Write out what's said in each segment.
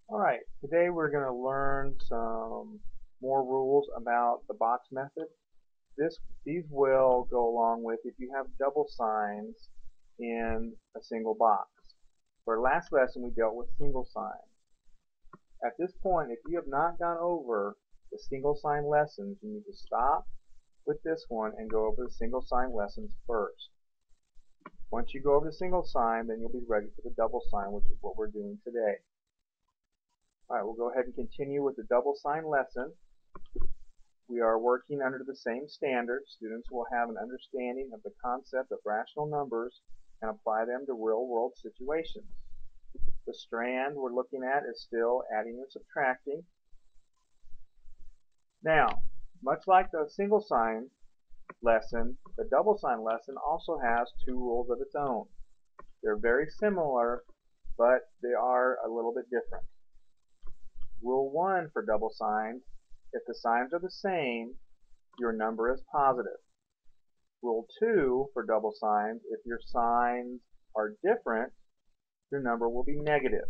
Alright, today we're going to learn some more rules about the box method. These will go along with if you have double signs in a single box. For our last lesson we dealt with single signs. At this point, if you have not gone over the single sign lessons, you need to stop with this one and go over the single sign lessons first. Once you go over the single sign, then you'll be ready for the double sign, which is what we're doing today. Alright, we'll go ahead and continue with the double sign lesson. We are working under the same standards. Students will have an understanding of the concept of rational numbers and apply them to real-world situations. The strand we're looking at is still adding and subtracting. Now, much like the single sign lesson, the double sign lesson also has two rules of its own. They're very similar, but they are a little bit different. Rule 1 for double signs: if the signs are the same, your number is positive. Rule 2 for double signs: if your signs are different, your number will be negative.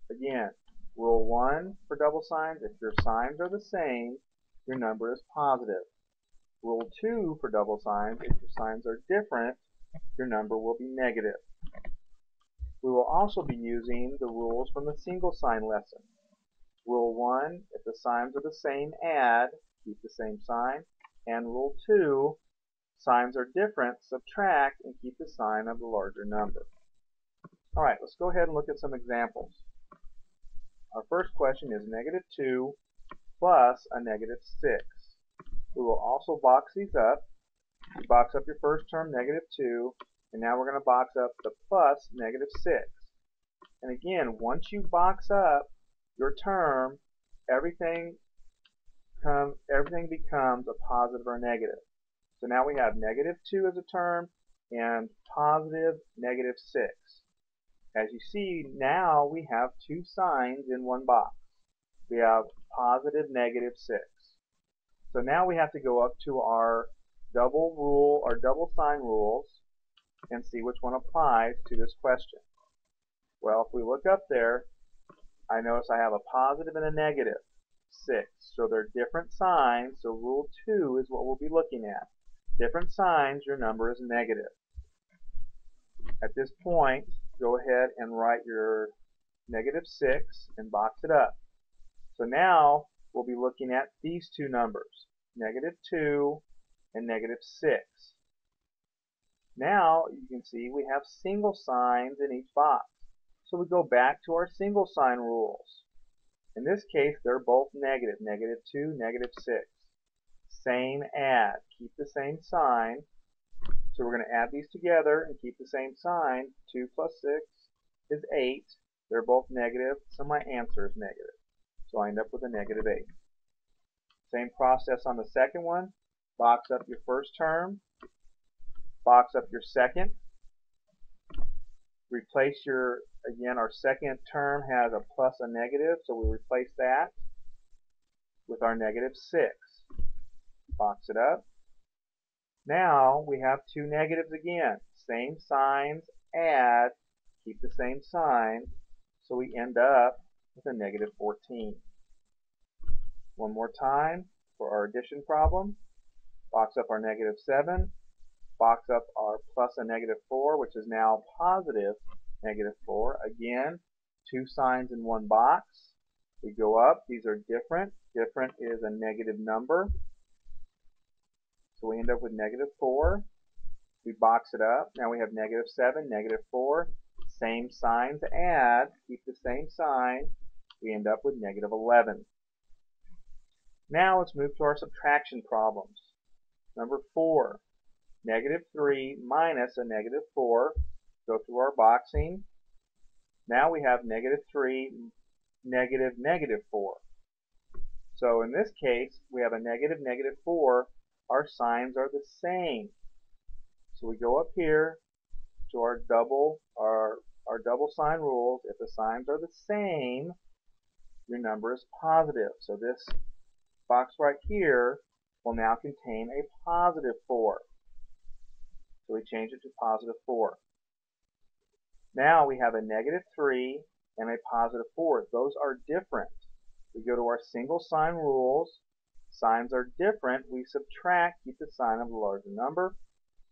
Again, Rule 1 for double signs: if your signs are the same, your number is positive. Rule 2 for double signs: if your signs are different, your number will be negative. We will also be using the rules from the single sign lesson. Rule 1, if the signs are the same, add, keep the same sign. And Rule 2, signs are different, subtract, and keep the sign of the larger number. Alright, let's go ahead and look at some examples. Our first question is -2 plus a -6. We will also box these up. You box up your first term, -2, and now we're going to box up the plus -6. And again, once you box up your term, everything becomes a positive or a negative. So now we have -2 as a term and positive -6. As you see, now we have two signs in one box. We have positive -6. So now we have to go up to our double sign rules and see which one applies to this question. Well, if we look up there, I notice I have a positive and a -6. So they're different signs, so rule 2 is what we'll be looking at. Different signs, your number is negative. At this point, go ahead and write your -6 and box it up. So now we'll be looking at these two numbers, -2 and -6. Now you can see we have single signs in each box. So we go back to our single sign rules. In this case, they're both negative, -2, -6. Same add, keep the same sign. So we're going to add these together and keep the same sign. 2 plus 6 is 8. They're both negative, so my answer is negative. So I end up with a -8. Same process on the second one. Box up your first term. Box up your second. Replace again, our second term has a plus a negative, so we replace that with our -6. Box it up. Now we have two negatives again. Same signs, add, keep the same sign, so we end up with a -14. One more time for our addition problem. Box up our -7. Box up our plus a -4, which is now positive -4. Again, two signs in one box. We go up. These are different. Different is a negative number. So we end up with -4. We box it up. Now we have -7, -4. Same signs, add, keep the same sign. We end up with -11. Now let's move to our subtraction problems. Number 4. -3 minus a -4. Go through our boxing. Now we have -3, -4. So in this case, we have a -4. Our signs are the same. So we go up here to our double sign rules. If the signs are the same, your number is positive. So this box right here will now contain a +4. So we change it to +4. Now we have a -3 and a positive 4. Those are different. We go to our single sign rules. Signs are different. We subtract, keep the sign of the larger number.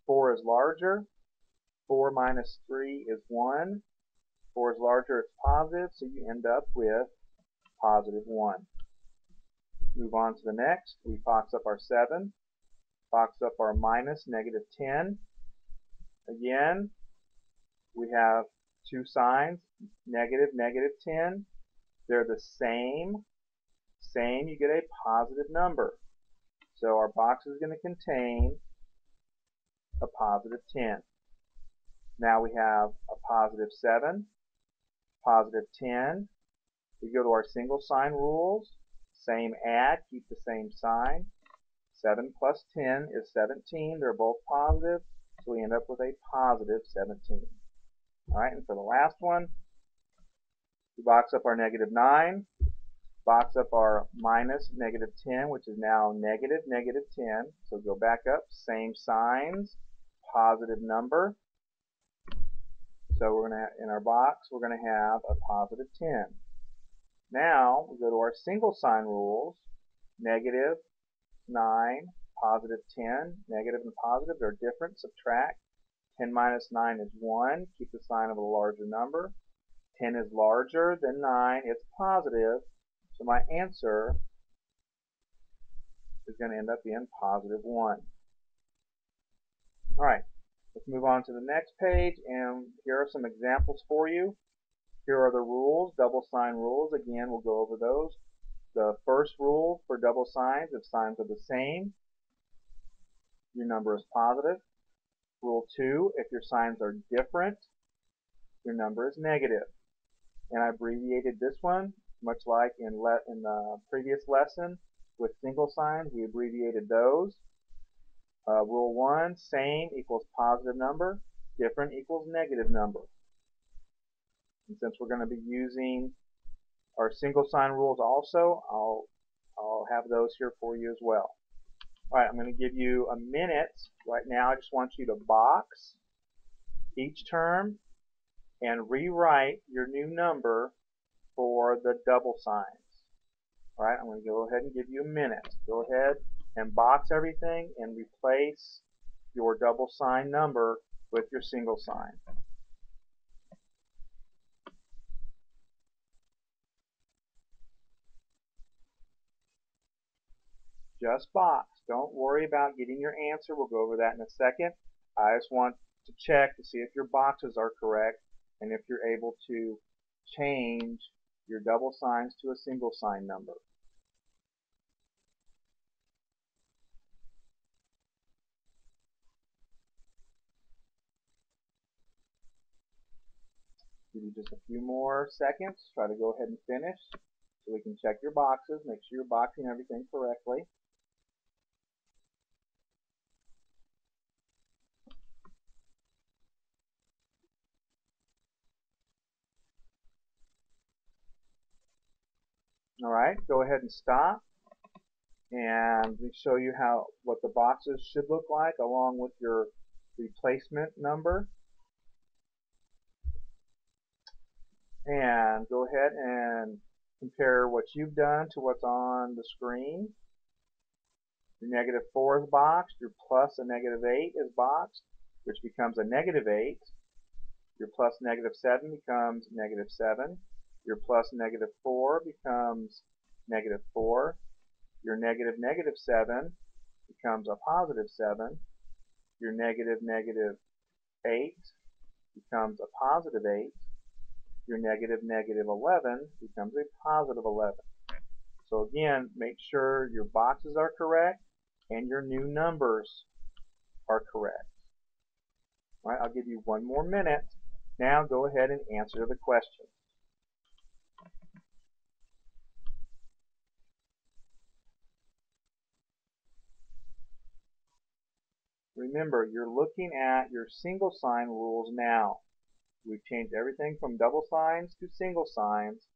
4 is larger. 4 minus 3 is 1. 4 is larger, it's positive, so you end up with positive 1. Move on to the next. We box up our 7. Box up our minus negative 10. Again, we have two signs, negative, negative 10. They're the same. Same, you get a positive number. So our box is going to contain a positive 10. Now we have a positive 7, positive 10. We go to our single sign rules. Same add, keep the same sign. 7 plus 10 is 17. They're both positive, so we end up with a positive 17. All right, and for the last one, we box up our negative 9, box up our minus negative 10, which is now negative negative 10. So go back up, same signs, positive number. So we're going to, in our box, we're going to have a positive 10. Now we go to our single sign rules. Negative 9, positive 10. Negative and positive, they're different. Subtract. 10 minus 9 is 1. Keep the sign of a larger number. 10 is larger than 9. It's positive. So my answer is going to end up being positive 1. All right, let's move on to the next page, and here are some examples for you. Here are the rules, double sign rules. Again, we'll go over those. The first rule for double signs, if signs are the same, your number is positive. Rule 2, if your signs are different, your number is negative. And I abbreviated this one, much like in the previous lesson with single signs, we abbreviated those. Rule 1, same equals positive number, different equals negative number. And since we're going to be using our single sign rules also, I'll have those here for you as well. All right, I'm going to give you a minute. Right now, I just want you to box each term and rewrite your new number for the double signs. All right, I'm going to go ahead and give you a minute. Go ahead and box everything and replace your double sign number with your single sign. Just box. Don't worry about getting your answer. We'll go over that in a second. I just want to check to see if your boxes are correct and if you're able to change your double signs to a single sign number. Give you just a few more seconds. Try to go ahead and finish so we can check your boxes. Make sure you're boxing everything correctly. All right, go ahead and stop. And we show you what the boxes should look like along with your replacement number. And go ahead and compare what you've done to what's on the screen. Your negative 4 is boxed. Your plus a negative 8 is boxed, which becomes a negative 8. Your plus negative 7 becomes negative 7. Your plus negative 4 becomes negative 4. Your negative negative 7 becomes a positive 7. Your negative negative 8 becomes a positive 8. Your negative negative 11 becomes a positive 11. So again, make sure your boxes are correct and your new numbers are correct. All right, I'll give you one more minute. Now go ahead and answer the question. Remember, you're looking at your single sign rules now. We've changed everything from double signs to single signs.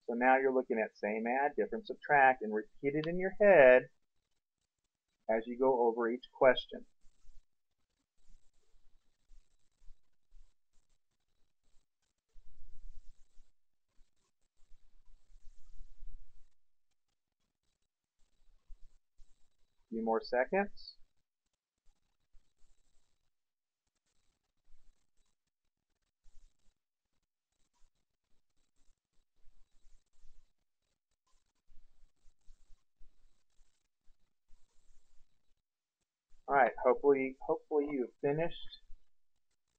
So now you're looking at same, add, different, subtract, and repeat it in your head as you go over each question. few more seconds. All right, hopefully you've finished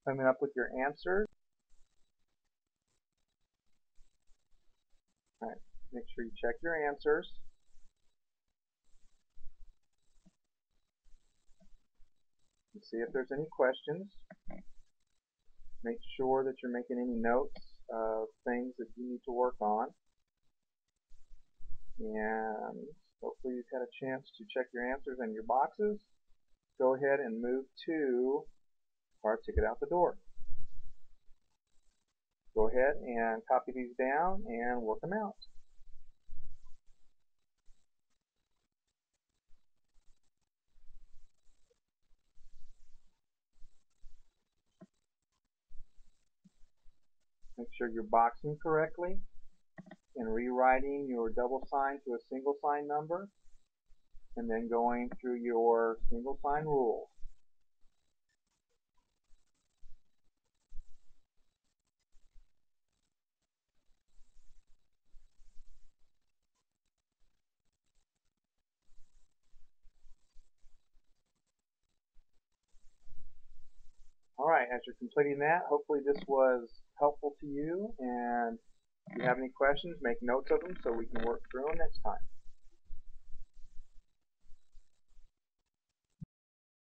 coming up with your answers. All right, make sure you check your answers. And see if there's any questions. Make sure that you're making any notes of things that you need to work on. And hopefully you've had a chance to check your answers and your boxes. Go ahead and move to our ticket out the door. Go ahead and copy these down and work them out. Make sure you're boxing correctly and rewriting your double sign to a single sign number, and then going through your single sign rules. Alright, as you're completing that, hopefully this was helpful to you, and if you have any questions, make notes of them so we can work through them next time.